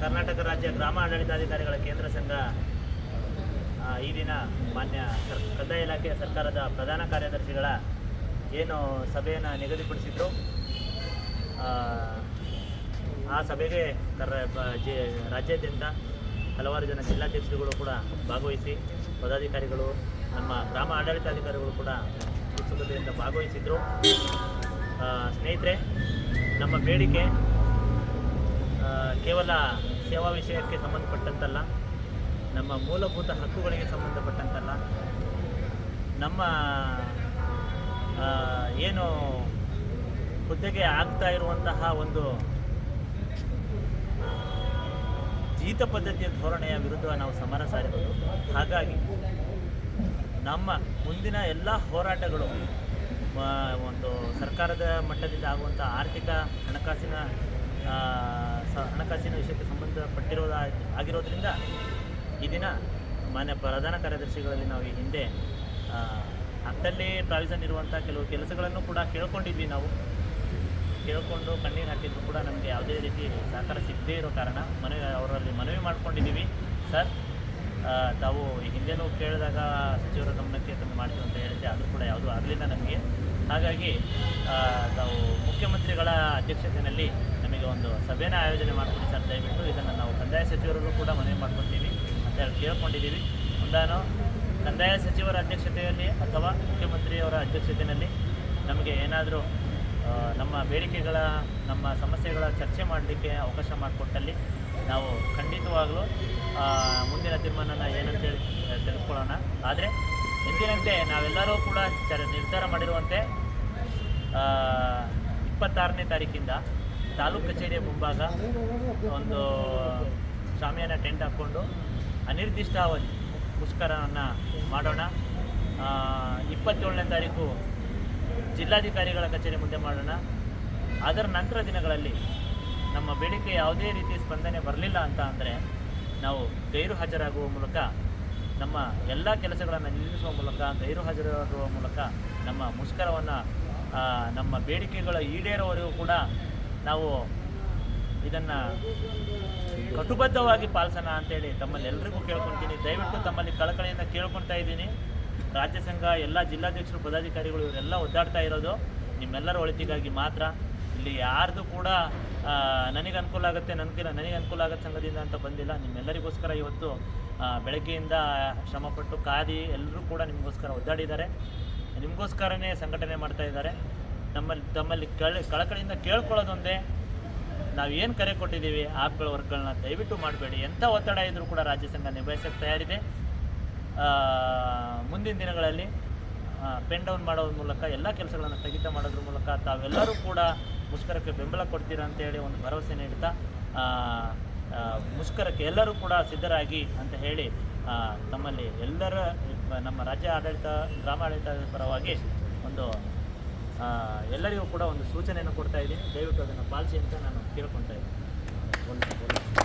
ಕರ್ನಾಟಕ ರಾಜ್ಯ ಗ್ರಾಮ ಆಡಳಿತಾಧಿಕಾರಿಗಳ ಕೇಂದ್ರ ಸಂಘ ಈ ದಿನ ಮಾನ್ಯ ಕಂದಾಯ ಇಲಾಖೆಯ ಸರ್ಕಾರದ ಪ್ರಧಾನ ಕಾರ್ಯದರ್ಶಿಗಳ ಏನು ಸಭೆಯನ್ನು ನಿಗದಿಪಡಿಸಿದ್ರು. ಆ ಸಭೆಗೆ ರಾಜ್ಯಾದ್ಯಂತ ಹಲವಾರು ಜನ ಜಿಲ್ಲಾಧ್ಯಕ್ಷರುಗಳು ಕೂಡ ಭಾಗವಹಿಸಿ, ಪದಾಧಿಕಾರಿಗಳು, ನಮ್ಮ ಗ್ರಾಮ ಆಡಳಿತಾಧಿಕಾರಿಗಳು ಕೂಡ ಉತ್ಸುಕತೆಯಿಂದ ಭಾಗವಹಿಸಿದರು. ಸ್ನೇಹಿತರೆ, ನಮ್ಮ ಬೇಡಿಕೆ ಕೇವಲ ಸೇವಾ ವಿಷಯಕ್ಕೆ ಸಂಬಂಧಪಟ್ಟಂತಲ್ಲ, ನಮ್ಮ ಮೂಲಭೂತ ಹಕ್ಕುಗಳಿಗೆ ಸಂಬಂಧಪಟ್ಟಂತಲ್ಲ. ನಮ್ಮ ಏನು ಹುದ್ದೆಗೆ ಆಗ್ತಾ ಇರುವಂತಹ ಒಂದು ಜೀತ ಪದ್ಧತಿಯ ಧೋರಣೆಯ ವಿರುದ್ಧ ನಾವು ಸಮರ ಸಾರಿರೋದು. ಹಾಗಾಗಿ ನಮ್ಮ ಮುಂದಿನ ಎಲ್ಲ ಹೋರಾಟಗಳು ಒಂದು ಸರ್ಕಾರದ ಮಟ್ಟದಿಂದ ಆಗುವಂಥ ಆರ್ಥಿಕ ಹಣಕಾಸಿನ ವಿಷಯಕ್ಕೆ ಆಗಿರೋದ್ರಿಂದ ಈ ದಿನ ಮಾನ್ಯ ಪ್ರಧಾನ ಕಾರ್ಯದರ್ಶಿಗಳಲ್ಲಿ ನಾವು ಈ ಹಿಂದೆ ಹತ್ತಲ್ಲಿ ಪ್ರಾವಿಷನ್ ಇರುವಂಥ ಕೆಲವು ಕೆಲಸಗಳನ್ನು ಕೂಡ ಕೇಳ್ಕೊಂಡಿದ್ವಿ. ನಾವು ಕೇಳಿಕೊಂಡು ಕಣ್ಣೀರು ಹಾಕಿದ್ರು ಕೂಡ ನಮಗೆ ಯಾವುದೇ ರೀತಿ ಸಹಕಾರ ಸಿಗದೇ ಇರೋ ಕಾರಣ ಅವರಲ್ಲಿ ಮನವಿ ಮಾಡ್ಕೊಂಡಿದ್ದೀವಿ. ಸರ್, ತಾವು ಹಿಂದೆನೂ ಕೇಳಿದಾಗ ಸಚಿವರ ಗಮನಕ್ಕೆ ತಂದು ಮಾಡ್ತೀವಿ ಅಂತ ಹೇಳಿದ್ದೆ, ಅದು ಕೂಡ ಯಾವುದೂ ಆಗಲಿಲ್ಲ ನಮಗೆ. ಹಾಗಾಗಿ ತಾವು ಮುಖ್ಯಮಂತ್ರಿಗಳ ಅಧ್ಯಕ್ಷತೆಯಲ್ಲಿ ನಮಗೆ ಒಂದು ಸಭೆನ ಆಯೋಜನೆ ಮಾಡ್ಕೊಂಡು ಸರ್, ದಯವಿಟ್ಟು ಇದನ್ನು ನಾವು ಕಂದಾಯ ಸಚಿವರಿಗೂ ಕೂಡ ಮನವಿ ಮಾಡ್ಕೊತೀವಿ ಅಂತ ಹೇಳಿ ಕೇಳ್ಕೊಂಡಿದ್ದೀವಿ. ಒಂದಾನು ಕಂದಾಯ ಸಚಿವರ ಅಧ್ಯಕ್ಷತೆಯಲ್ಲಿ ಅಥವಾ ಮುಖ್ಯಮಂತ್ರಿಯವರ ಅಧ್ಯಕ್ಷತೆಯಲ್ಲಿ ನಮಗೆ ಏನಾದರೂ ನಮ್ಮ ಬೇಡಿಕೆಗಳ, ನಮ್ಮ ಸಮಸ್ಯೆಗಳ ಚರ್ಚೆ ಮಾಡಲಿಕ್ಕೆ ಅವಕಾಶ ಮಾಡಿಕೊಟ್ಟಲ್ಲಿ ನಾವು ಖಂಡಿತವಾಗಲೂ ಮುಂದಿನ ತೀರ್ಮಾನನ ಏನಂತೇಳಿ ತೆಗೆದುಕೊಳ್ಳೋಣ. ಆದರೆ ಎಂದಿನಂತೆ ನಾವೆಲ್ಲರೂ ಕೂಡ ನಿರ್ಧಾರ ಮಾಡಿರುವಂತೆ 26ನೇ ತಾರೀಕಿಂದ ತಾಲೂಕು ಕಚೇರಿಯ ಮುಂಭಾಗ ಒಂದು ಶಾಮಿಯಾನ ಟೆಂಟ್ ಹಾಕ್ಕೊಂಡು ಅನಿರ್ದಿಷ್ಟಾವಧಿ ಮುಷ್ಕರವನ್ನು ಮಾಡೋಣ. 27ನೇ ತಾರೀಕು ಜಿಲ್ಲಾಧಿಕಾರಿಗಳ ಕಚೇರಿ ಮುಂದೆ ಮಾಡೋಣ. ಅದರ ನಂತರ ದಿನಗಳಲ್ಲಿ ನಮ್ಮ ಬೇಡಿಕೆ ಯಾವುದೇ ರೀತಿ ಸ್ಪಂದನೆ ಬರಲಿಲ್ಲ ಅಂತ ಅಂದರೆ ನಾವು ಗೈರು ಹಾಜರಾಗುವ ಮೂಲಕ, ನಮ್ಮ ಎಲ್ಲ ಕೆಲಸಗಳನ್ನು ನಿಲ್ಲಿಸುವ ಮೂಲಕ, ಗೈರು ಹಾಜರಾಗುವ ಮೂಲಕ ನಮ್ಮ ಮುಷ್ಕರವನ್ನು, ನಮ್ಮ ಬೇಡಿಕೆಗಳ ಈಡೇರುವವರೆಗೂ ಕೂಡ ನಾವು ಇದನ್ನು ಕಟುಬದ್ಧವಾಗಿ ಪಾಲಿಸೋಣ ಅಂತೇಳಿ ತಮ್ಮಲ್ಲಿ ಎಲ್ರಿಗೂ ಕೇಳ್ಕೊತೀನಿ. ದಯವಿಟ್ಟು ತಮ್ಮಲ್ಲಿ ಕಳಕಳಿಯಿಂದ ಕೇಳ್ಕೊಳ್ತಾ ಇದ್ದೀನಿ. ರಾಜ್ಯ ಸಂಘ ಎಲ್ಲ ಜಿಲ್ಲಾಧ್ಯಕ್ಷರು, ಪದಾಧಿಕಾರಿಗಳು ಇವರೆಲ್ಲ ಒದ್ದಾಡ್ತಾ ಇರೋದು ನಿಮ್ಮೆಲ್ಲರ ಒಳಿತಿಗಾಗಿ ಮಾತ್ರ. ಇಲ್ಲಿ ಯಾರ್ದು ಕೂಡ ನನಗೆ ಅನುಕೂಲ ಆಗುತ್ತೆ, ನನಗೆ ಅನುಕೂಲ ಆಗುತ್ತೆ ಸಂಘದಿಂದ ಅಂತ ಬಂದಿಲ್ಲ. ನಿಮ್ಮೆಲ್ಲರಿಗೋಸ್ಕರ ಇವತ್ತು ಬೆಳಗ್ಗೆಯಿಂದ ಶ್ರಮಪಟ್ಟು ಕಾದಿ ಎಲ್ಲರೂ ಕೂಡ ನಿಮಗೋಸ್ಕರ ಒದ್ದಾಡಿದ್ದಾರೆ, ನಿಮಗೋಸ್ಕರನೇ ಸಂಘಟನೆ ಮಾಡ್ತಾ ಇದ್ದಾರೆ. ತಮ್ಮಲ್ಲಿ ಕಳಕಳಿಯಿಂದ ಕೇಳ್ಕೊಳ್ಳೋದೊಂದೇ, ನಾವೇನು ಕರೆ ಕೊಟ್ಟಿದ್ದೀವಿ ಆಪ್ಗಳ ವರ್ಕ್ಗಳನ್ನ ದಯವಿಟ್ಟು ಮಾಡಬೇಡಿ. ಎಂಥ ಒತ್ತಡ ಇದ್ದರೂ ಕೂಡ ರಾಜ್ಯ ಸಂಘ ನಿಭಾಯಿಸೋಕ್ಕೆ ತಯಾರಿದೆ. ಮುಂದಿನ ದಿನಗಳಲ್ಲಿ ಪೆನ್ ಡೌನ್ ಮಾಡೋದ್ರ ಮೂಲಕ, ಎಲ್ಲ ಕೆಲಸಗಳನ್ನು ಸ್ಥಗಿತ ಮಾಡೋದ್ರ ಮೂಲಕ ತಾವೆಲ್ಲರೂ ಕೂಡ ಮುಷ್ಕರಕ್ಕೆ ಬೆಂಬಲ ಕೊಡ್ತೀರಾ ಅಂತೇಳಿ ಒಂದು ಭರವಸೆ ನೀಡ್ತಾ ಮುಷ್ಕರಕ್ಕೆ ಎಲ್ಲರೂ ಕೂಡ ಸಿದ್ಧರಾಗಿ ಅಂತ ಹೇಳಿ ತಮ್ಮಲ್ಲಿ ಎಲ್ಲರ ನಮ್ಮ ರಾಜ್ಯ ಆಡಳಿತ, ಗ್ರಾಮ ಆಡಳಿತ ಪರವಾಗಿ ಒಂದು ಎಲ್ಲರಿಗೂ ಕೂಡ ಒಂದು ಸೂಚನೆಯನ್ನು ಕೊಡ್ತಾ ಇದ್ದೀನಿ. ದಯವಿಟ್ಟು ಅದನ್ನು ಪಾಲಿಸಿ ಅಂತ ನಾನು ಕೇಳ್ಕೊತಾ ಇದ್ದೀನಿ.